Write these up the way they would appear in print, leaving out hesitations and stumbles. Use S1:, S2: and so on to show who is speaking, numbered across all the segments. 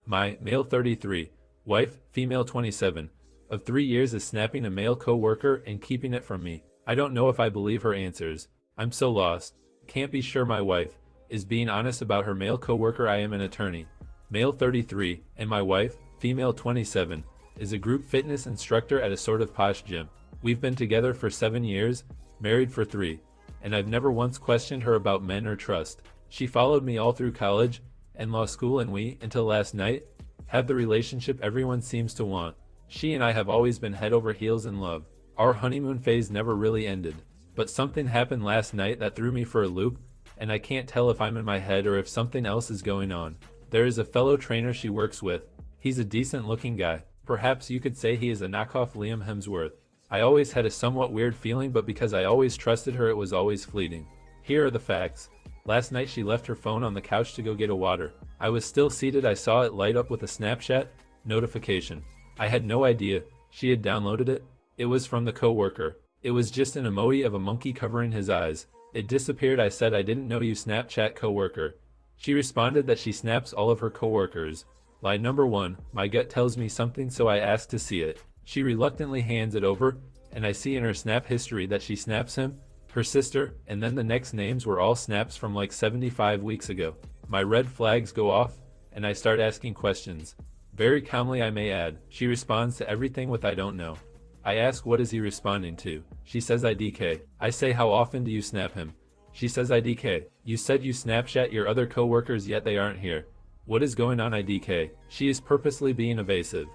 S1: My male 33, wife, female 27, of 3 years is snapping a male coworker and keeping it from me. I don't know if I believe her answers. I'm so lost. Can't be sure my wife is being honest about her male coworker. I am an attorney, male 33, and my wife, female 27, is a group fitness instructor at a sort of posh gym. We've been together for 7 years, married for 3, and I've never once questioned her about men or trust. She followed me all through college and law school, and we, until last night, have the relationship everyone seems to want. She and I have always been head over heels in love. Our honeymoon phase never really ended, but something happened last night that threw me for a loop, and I can't tell if I'm in my head or if something else is going on. There is a fellow trainer she works with. He's a decent looking guy. Perhaps you could say he is a knockoff Liam Hemsworth. I always had a somewhat weird feeling, but because I always trusted her, it was always fleeting. Here are the facts. Last night she left her phone on the couch to go get a water. I was still seated. I saw it light up with a Snapchat notification. I had no idea she had downloaded it. It was from the coworker. It was just an emoji of a monkey covering his eyes. It disappeared. I said, I didn't know you Snapchat coworker. She responded that she snaps all of her coworkers. Lie number 1, my gut tells me something, so I asked to see it. She reluctantly hands it over, and I see in her snap history that she snaps him, her sister, and then the next names were all snaps from like 75 weeks ago. My red flags go off, and I start asking questions. Very calmly, I may add. She responds to everything with I don't know. I ask, what is he responding to? She says IDK. I say, how often do you snap him? She says IDK. You said you Snapchat your other coworkers, yet they aren't here. What is going on, IDK? She is purposely being evasive.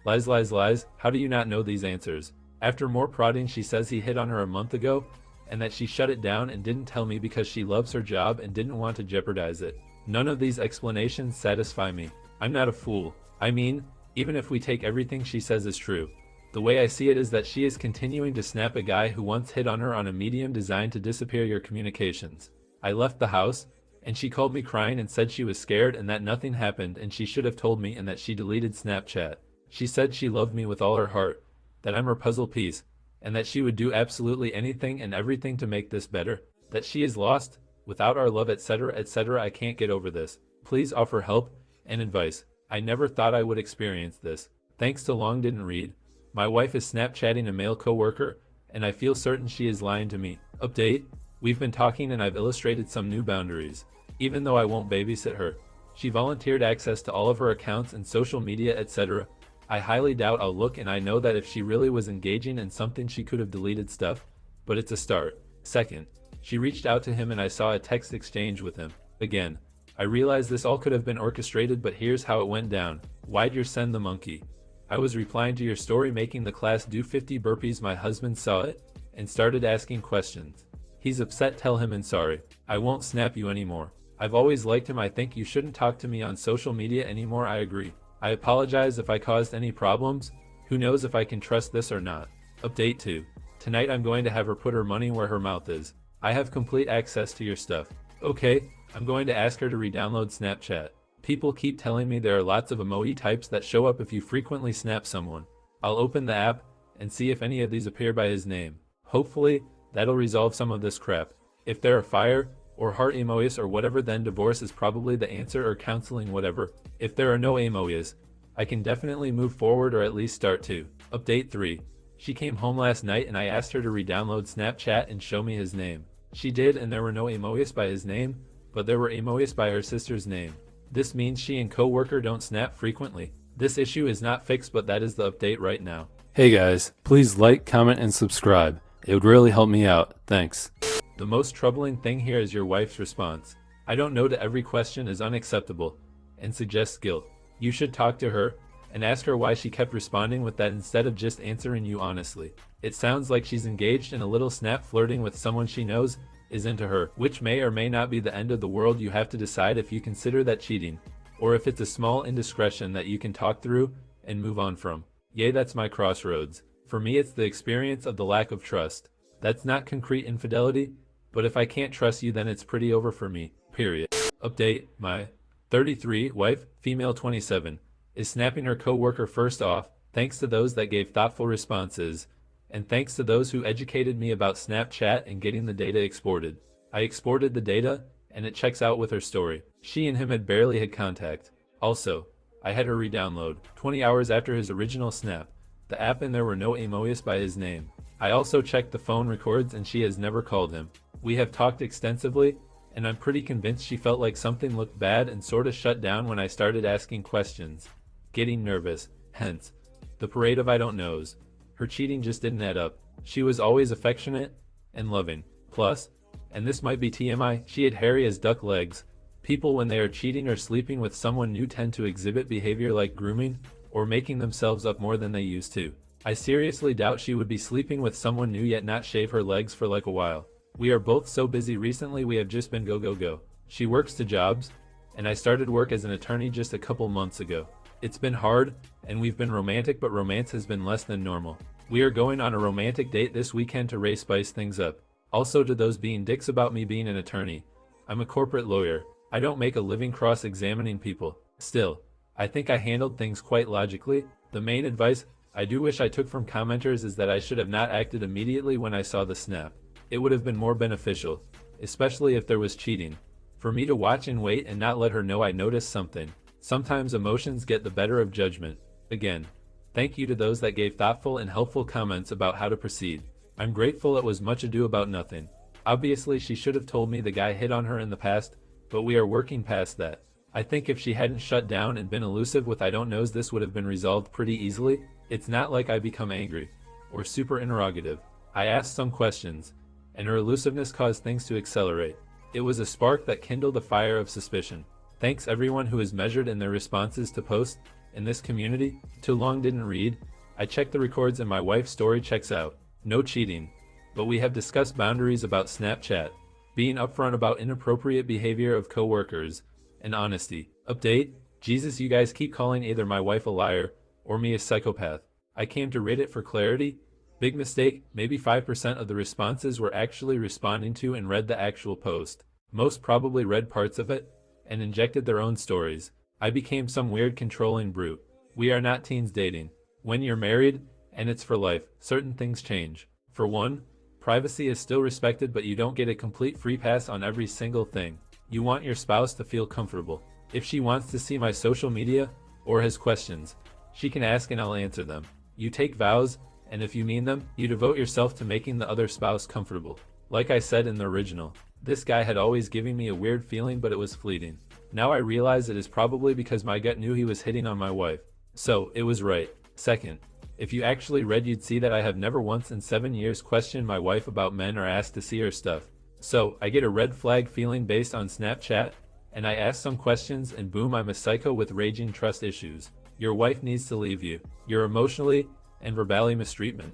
S1: Lies, lies, lies. How do you not know these answers? After more prodding, she says he hit on her a month ago, and that she shut it down and didn't tell me because she loves her job and didn't want to jeopardize it. None of these explanations satisfy me. I'm not a fool. I mean, even if we take everything she says is true. The way I see it is that she is continuing to snap a guy who once hit on her on a medium designed to disappear your communications. I left the house, and she called me crying and said she was scared and that nothing happened and she should have told me and that she deleted Snapchat. She said she loved me with all her heart, that I'm her puzzle piece, and that she would do absolutely anything and everything to make this better, that she is lost, without our love, etc., etc. I can't get over this. Please offer help and advice. I never thought I would experience this. Thanks to long didn't read. My wife is Snapchatting a male coworker, and I feel certain she is lying to me. Update: we've been talking and I've illustrated some new boundaries. Even though I won't babysit her, she volunteered access to all of her accounts and social media, etc. I highly doubt I'll look, and I know that if she really was engaging in something she could have deleted stuff, but it's a start. Second, she reached out to him and I saw a text exchange with him. Again, I realize this all could have been orchestrated, but here's how it went down. Why'd you send the monkey? I was replying to your story making the class do 50 burpees. My husband saw it and started asking questions. He's upset. Tell him and sorry. I won't snap you anymore. I've always liked him. I think you shouldn't talk to me on social media anymore. I agree. I apologize if I caused any problems. Who knows if I can trust this or not. Update 2. Tonight I'm going to have her put her money where her mouth is. I have complete access to your stuff. Okay, I'm going to ask her to re-download Snapchat. People keep telling me there are lots of emoji types that show up if you frequently snap someone. I'll open the app and see if any of these appear by his name. Hopefully, that'll resolve some of this crap. If there are fire or heart emojis or whatever, then divorce is probably the answer, or counseling, whatever. If there are no emojis, I can definitely move forward or at least start to. Update 3. She came home last night and I asked her to re-download Snapchat and show me his name. She did, and there were no emojis by his name, but there were emojis by her sister's name. This means she and coworker don't snap frequently. This issue is not fixed, but that is the update right now. Hey guys, please like, comment, and subscribe. It would really help me out. Thanks. The most troubling thing here is your wife's response. I don't know to every question is unacceptable and suggests guilt. You should talk to her and ask her why she kept responding with that instead of just answering you honestly. It sounds like she's engaged in a little snap flirting with someone she knows is into her, which may or may not be the end of the world. You have to decide if you consider that cheating, or if it's a small indiscretion that you can talk through and move on from. Yay, that's my crossroads. For me, it's the experience of the lack of trust. That's not concrete infidelity, but if I can't trust you, then it's pretty over for me, period. Update: my 33 wife, female 27, is snapping her coworker. First off, thanks to those that gave thoughtful responses, and thanks to those who educated me about Snapchat and getting the data exported. I exported the data, and it checks out with her story. She and him had barely had contact. Also, I had her re-download. 20 hours after his original snap. The app and there were no emojis by his name. I also checked the phone records and she has never called him. We have talked extensively, and I'm pretty convinced she felt like something looked bad and sorta shut down when I started asking questions. Getting nervous, hence the parade of I don't knows. Her cheating just didn't add up. She was always affectionate and loving. Plus, and this might be TMI, she had hairy as duck legs. People when they are cheating or sleeping with someone new tend to exhibit behavior like grooming or making themselves up more than they used to. I seriously doubt she would be sleeping with someone new yet not shave her legs for like a while. We are both so busy recently, we have just been go. She works 2 jobs, and I started work as an attorney just a couple months ago. It's been hard, and we've been romantic, but romance has been less than normal. We are going on a romantic date this weekend to spice things up. Also, to those being dicks about me being an attorney, I'm a corporate lawyer. I don't make a living cross-examining people. Still, I think I handled things quite logically. The main advice I do wish I took from commenters is that I should have not acted immediately when I saw the snap. It would have been more beneficial, especially if there was cheating, for me to watch and wait and not let her know I noticed something. Sometimes emotions get the better of judgment. Again, thank you to those that gave thoughtful and helpful comments about how to proceed. I'm grateful it was much ado about nothing. Obviously she should have told me the guy hit on her in the past, but we are working past that. I think if she hadn't shut down and been elusive with I don't knows, this would have been resolved pretty easily. It's not like I become angry or super interrogative. I asked some questions, and her elusiveness caused things to accelerate. It was a spark that kindled a fire of suspicion. Thanks everyone who is measured in their responses to posts in this community. Too long didn't read. I checked the records and my wife's story checks out. No cheating. But we have discussed boundaries about Snapchat, being upfront about inappropriate behavior of coworkers, and honesty. Update: Jesus, you guys keep calling either my wife a liar or me a psychopath. I came to rate it for clarity. Big mistake. Maybe 5% of the responses were actually responding to and read the actual post. Most probably read parts of it and injected their own stories. I became some weird controlling brute. We are not teens dating. When you're married, and it's for life, certain things change. For one, privacy is still respected, but you don't get a complete free pass on every single thing. You want your spouse to feel comfortable. If she wants to see my social media, or has questions, she can ask and I'll answer them. You take vows, and if you mean them, you devote yourself to making the other spouse comfortable. Like I said in the original, this guy had always given me a weird feeling, but it was fleeting. Now I realize it is probably because my gut knew he was hitting on my wife. So, it was right. Second, if you actually read, you'd see that I have never once in 7 years questioned my wife about men or asked to see her stuff. So, I get a red flag feeling based on Snapchat, and I ask some questions and boom, I'm a psycho with raging trust issues. Your wife needs to leave you. You're emotionally and verbally mistreatment.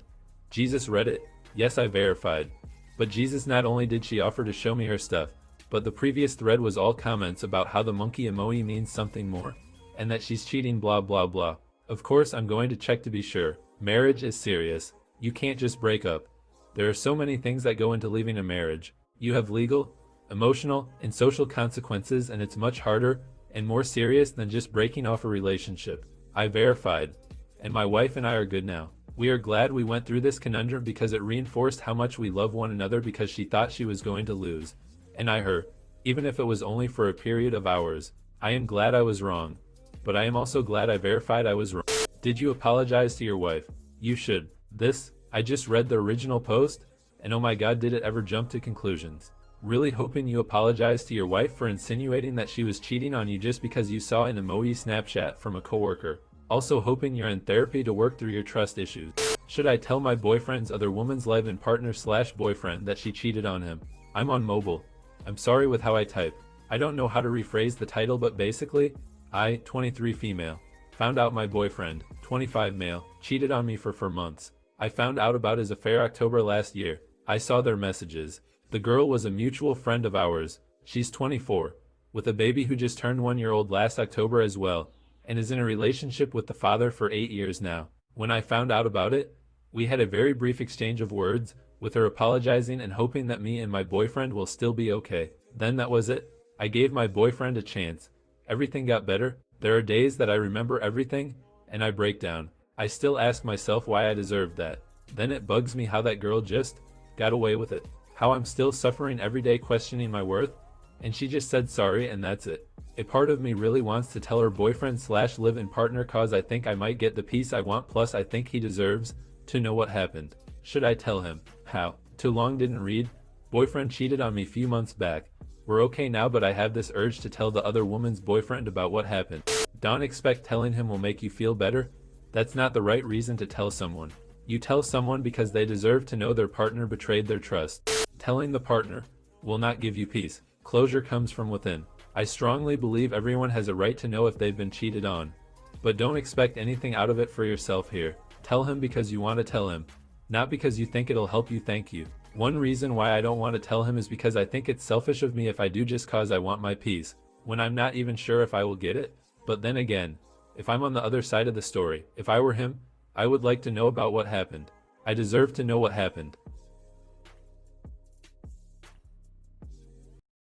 S1: Jesus read it. Yes, I verified. But Jesus, not only did she offer to show me her stuff, but the previous thread was all comments about how the monkey emoji means something more, and that she's cheating blah blah blah. Of course I'm going to check to be sure. Marriage is serious. You can't just break up. There are so many things that go into leaving a marriage. You have legal, emotional, and social consequences, and it's much harder and more serious than just breaking off a relationship. I verified, and my wife and I are good now. We are glad we went through this conundrum because it reinforced how much we love one another, because she thought she was going to lose, and I her, even if it was only for a period of hours. I am glad I was wrong, but I am also glad I verified I was wrong. Did you apologize to your wife? You should. I just read the original post, and oh my god, did it ever jump to conclusions. Really hoping you apologized to your wife for insinuating that she was cheating on you just because you saw an emoji Snapchat from a coworker. Also hoping you're in therapy to work through your trust issues. Should I tell my boyfriend's other woman's live-in partner / boyfriend that she cheated on him? I'm on mobile. I'm sorry with how I type. I don't know how to rephrase the title, but basically, I, 23 female, found out my boyfriend, 25 male, cheated on me for months. I found out about his affair October last year. I saw their messages. The girl was a mutual friend of ours. She's 24, with a baby who just turned 1 year old last October as well, and is in a relationship with the father for 8 years now. When I found out about it, we had a very brief exchange of words, with her apologizing and hoping that me and my boyfriend will still be okay. Then that was it. I gave my boyfriend a chance. Everything got better. There are days that I remember everything, and I break down. I still ask myself why I deserved that. Then it bugs me how that girl just got away with it. How I'm still suffering every day questioning my worth, and she just said sorry and that's it. A part of me really wants to tell her boyfriend slash live-in partner cause I think I might get the peace I want, plus I think he deserves to know what happened. Should I tell him? How? Too long didn't read. Boyfriend cheated on me few months back. We're okay now, but I have this urge to tell the other woman's boyfriend about what happened. Don't expect telling him will make you feel better. That's not the right reason to tell someone. You tell someone because they deserve to know their partner betrayed their trust. Telling the partner will not give you peace. Closure comes from within. I strongly believe everyone has a right to know if they've been cheated on. But don't expect anything out of it for yourself here. Tell him because you want to tell him, not because you think it'll help you. Thank you. One reason why I don't want to tell him is because I think it's selfish of me if I do just cause I want my peace, when I'm not even sure if I will get it. But then again, if I'm on the other side of the story, if I were him, I would like to know about what happened. I deserve to know what happened.